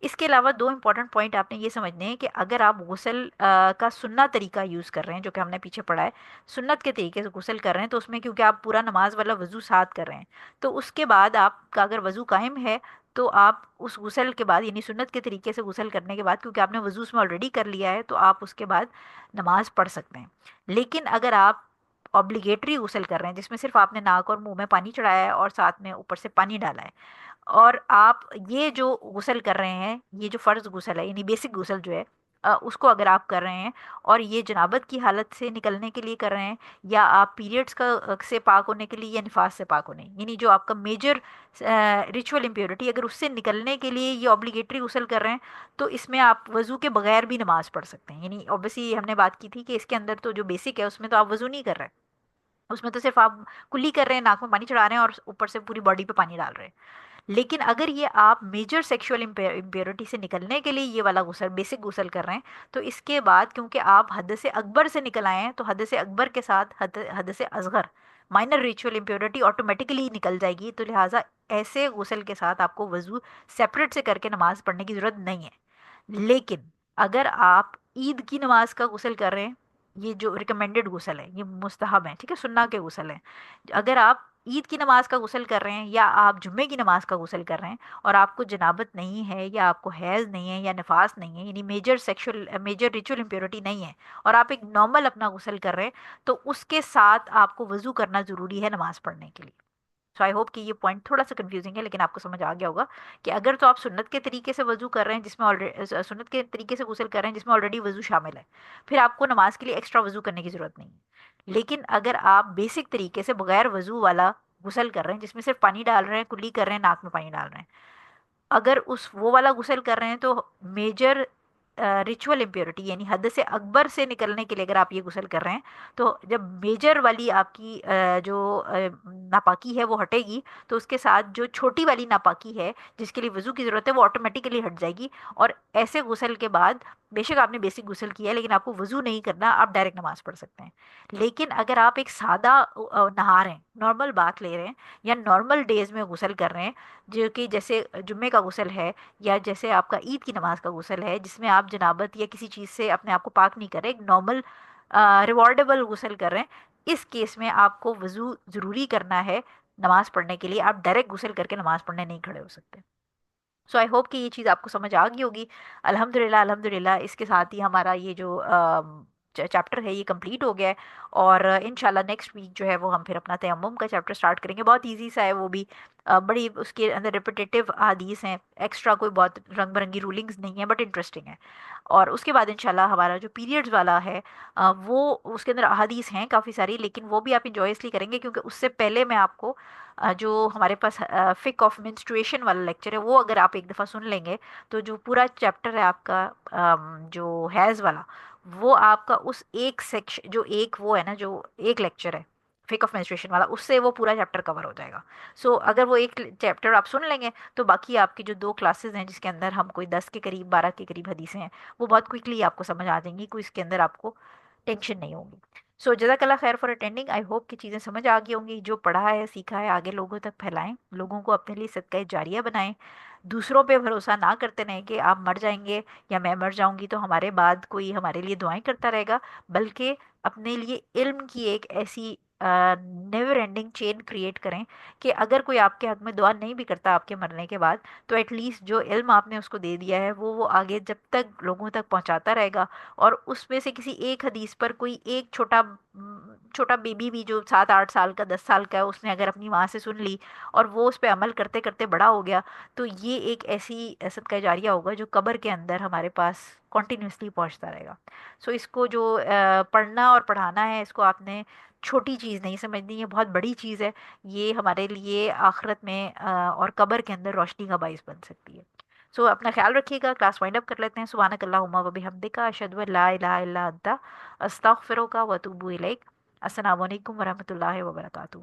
اس کے علاوہ دو امپورٹنٹ پوائنٹ آپ نے یہ سمجھنے ہیں کہ اگر آپ غسل کا سنت طریقہ یوز کر رہے ہیں جو کہ ہم نے پیچھے پڑھا ہے، سنت کے طریقے سے غسل کر رہے ہیں، تو اس میں کیونکہ آپ پورا نماز والا وضو ساتھ کر رہے ہیں، تو اس کے بعد آپ کا اگر وضو قائم ہے تو آپ اس غسل کے بعد یعنی سنت کے طریقے سے غسل کرنے کے بعد، کیونکہ آپ نے وضو اس میں آلریڈی کر لیا ہے، تو آپ اس کے بعد نماز پڑھ سکتے ہیں. لیکن اگر آپ اوبلیگیٹری غسل کر رہے ہیں جس میں صرف آپ نے ناک اور منہ میں پانی چڑھایا ہے اور ساتھ میں اوپر سے پانی ڈالا ہے، اور آپ یہ جو غسل کر رہے ہیں، یہ جو فرض غسل ہے یعنی بیسک غسل جو ہے اس کو اگر آپ کر رہے ہیں اور یہ جنابت کی حالت سے نکلنے کے لیے کر رہے ہیں، یا آپ پیریڈز کا سے پاک ہونے کے لیے یا نفاس سے پاک ہونے، یعنی جو آپ کا میجر ریچول امپیورٹی اگر اس سے نکلنے کے لیے یہ اوبلیگیٹری غسل کر رہے ہیں، تو اس میں آپ وضو کے بغیر بھی نماز پڑھ سکتے ہیں. یعنی اوبیسلی ہم نے بات کی تھی کہ اس کے اندر تو جو بیسک ہے اس میں تو آپ وضو نہیں کر رہے، اس میں تو صرف آپ کلی کر رہے ہیں، ناک میں پانی چڑھا رہے ہیں اور اوپر سے پوری باڈی پہ پانی ڈال رہے ہیں. لیکن اگر یہ آپ میجر سیکشول امپیورٹی سے نکلنے کے لیے یہ والا غسل بیسک غسل کر رہے ہیں، تو اس کے بعد کیونکہ آپ حد سے اکبر سے نکل آئے ہیں، تو حد سے اکبر کے ساتھ حد سے Asghar minor ritual impurity automatically نکل جائے گی، تو لہٰذا ایسے غسل کے ساتھ آپ کو وضو سیپریٹ سے کر کے نماز پڑھنے کی ضرورت نہیں ہے. لیکن اگر آپ عید کی نماز کا غسل کر رہے ہیں، یہ جو ریکمینڈڈ غسل ہے یہ مستحب ہے، ٹھیک ہے، سنہ کے غسل ہیں، اگر آپ عید کی نماز کا غسل کر رہے ہیں یا آپ جمعے کی نماز کا غسل کر رہے ہیں اور آپ کو جنابت نہیں ہے یا آپ کو حیض نہیں ہے یا نفاس نہیں ہے، یعنی میجر ریچول امپیورٹی نہیں ہے، اور آپ ایک نارمل اپنا غسل کر رہے ہیں، تو اس کے ساتھ آپ کو وضو کرنا ضروری ہے نماز پڑھنے کے لیے. سو آئی ہوپ کہ یہ پوائنٹ تھوڑا سا کنفیوزنگ ہے لیکن آپ کو سمجھ آ گیا ہوگا کہ اگر تو آپ سنت کے طریقے سے وضو کر رہے ہیں جس میں سنت کے طریقے سے غسل کر رہے ہیں جس میں آلریڈی وضو شامل ہے، پھر آپ کو نماز کے لیے ایکسٹرا وضو کرنے کی ضرورت نہیں ہے. لیکن اگر آپ بیسک طریقے سے بغیر وضو والا غسل کر رہے ہیں جس میں صرف پانی ڈال رہے ہیں، کلی کر رہے ہیں، ناک میں پانی ڈال رہے ہیں، اگر اس وہ والا غسل کر رہے ہیں تو میجر ریچول امپیورٹی یعنی حد سے اکبر سے نکلنے کے لیے اگر آپ یہ غسل کر رہے ہیں، تو جب میجر والی آپ کی جو ناپاکی ہے وہ ہٹے گی، تو اس کے ساتھ جو چھوٹی والی ناپاکی ہے جس کے لیے وضو کی ضرورت ہے وہ آٹومیٹیکلی ہٹ جائے گی. اور ایسے غسل کے بعد بے شک آپ نے بیسک غسل کیا ہے لیکن آپ کو وضو نہیں کرنا، آپ ڈائریکٹ نماز پڑھ سکتے ہیں. لیکن اگر آپ ایک سادہ نہا رہے ہیں، نارمل بات لے رہے ہیں، یا نارمل ڈیز میں غسل کر رہے ہیں، جو کہ جیسے جمعے کا غسل ہے، یا جیسے آپ کا عید کی نماز کا غسل ہے جس میں آپ جنابت یا کسی چیز سے اپنے آپ کو پاک نہیں کر رہے، ایک نارمل ریوارڈیبل غسل کر رہے ہیں، اس کیس میں آپ کو وضو ضروری کرنا ہے نماز پڑھنے کے لیے. آپ ڈائریکٹ غسل کر کے نماز پڑھنے نہیں کھڑے ہو سکتے. سو آئی ہوپ کہ یہ چیز آپ کو سمجھ آ گئی ہوگی. الحمد للہ الحمد للہ اس کے ساتھ ہی ہمارا یہ جو چیپٹر ہے یہ کمپلیٹ ہو گیا ہے. اور انشاءاللہ نیکسٹ ویک جو ہے وہ ہم پھر اپنا تیمم کا چیپٹر سٹارٹ کریں گے. بہت ایزی سا ہے وہ بھی، بڑی اس کے اندر ریپیٹیٹیو احادیث ہیں، ایکسٹرا کوئی بہت رنگ برنگی رولنگز نہیں ہیں، بٹ انٹرسٹنگ ہے. اور اس کے بعد انشاءاللہ ہمارا جو پیریڈز والا ہے وہ اس کے اندر احادیث ہیں کافی ساری، لیکن وہ بھی آپ انجوائے اس لیے کریں گے کیونکہ اس سے پہلے میں آپ کو جو ہمارے پاس فک آف منسٹریشن والا لیکچر ہے وہ اگر آپ ایک دفعہ سن لیں گے تو جو پورا چیپٹر ہے آپ کا جو حیض والا، وہ آپ کا اس ایک سیکشن جو ایک وہ ہے نا جو ایک لیکچر ہے فک آف منسٹریشن والا، اس سے وہ پورا چیپٹر کور ہو جائے گا. سو اگر وہ ایک چیپٹر آپ سن لیں گے تو باقی آپ کی جو دو کلاسز ہیں جس کے اندر ہم کوئی 10 کے قریب 12 کے قریب حدیثیں ہیں وہ بہت کوئکلی آپ کو سمجھ آ جائیں گی، کوئی اس کے اندر آپ کو ٹینشن نہیں ہوگی. سو جزاک اللہ خیر فار اٹینڈنگ. آئی ہوپ کہ چیزیں سمجھ آ گئی ہوں گی. جو پڑھا ہے سیکھا ہے آگے لوگوں تک پھیلائیں، لوگوں کو اپنے لیے صدقہ جاریہ بنائیں. دوسروں پہ بھروسہ نہ کرتے رہیں کہ آپ مر جائیں گے یا میں مر جاؤں گی تو ہمارے بعد کوئی ہمارے لیے دعائیں کرتا رہے گا، بلکہ اپنے لیے علم کی ایک ایسی نیور اینڈنگ چین کریٹ کریں کہ اگر کوئی آپ کے حق میں دعا نہیں بھی کرتا آپ کے مرنے کے بعد، تو ایٹ لیسٹ جو علم آپ نے اس کو دے دیا ہے وہ آگے جب تک لوگوں تک پہنچاتا رہے گا. اور اس میں سے کسی ایک حدیث پر کوئی ایک چھوٹا بیبی بھی جو 7 8 سال کا 10 سال کا ہے، اس نے اگر اپنی ماں سے سن لی اور وہ اس پہ عمل کرتے کرتے بڑا ہو گیا، تو یہ ایک ایسی صدقہ جاریہ ہوگا جو قبر کے اندر ہمارے پاس کنٹینیوسلی پہنچتا رہے گا. سو اس کو جو پڑھنا اور پڑھانا ہے اس کو آپ نے چھوٹی چیز نہیں سمجھنی، یہ بہت بڑی چیز ہے. یہ ہمارے لیے آخرت میں اور قبر کے اندر روشنی کا باعث بن سکتی ہے. سو اپنا خیال رکھیے گا. کلاس وائنڈ اپ کر لیتے ہیں. سبحانک اللہم و بحمدک، اشہد ان لا الہ الا انت، استغفرک و اتوب الیک. السلام علیکم ورحمۃ اللہ وبرکاتہ.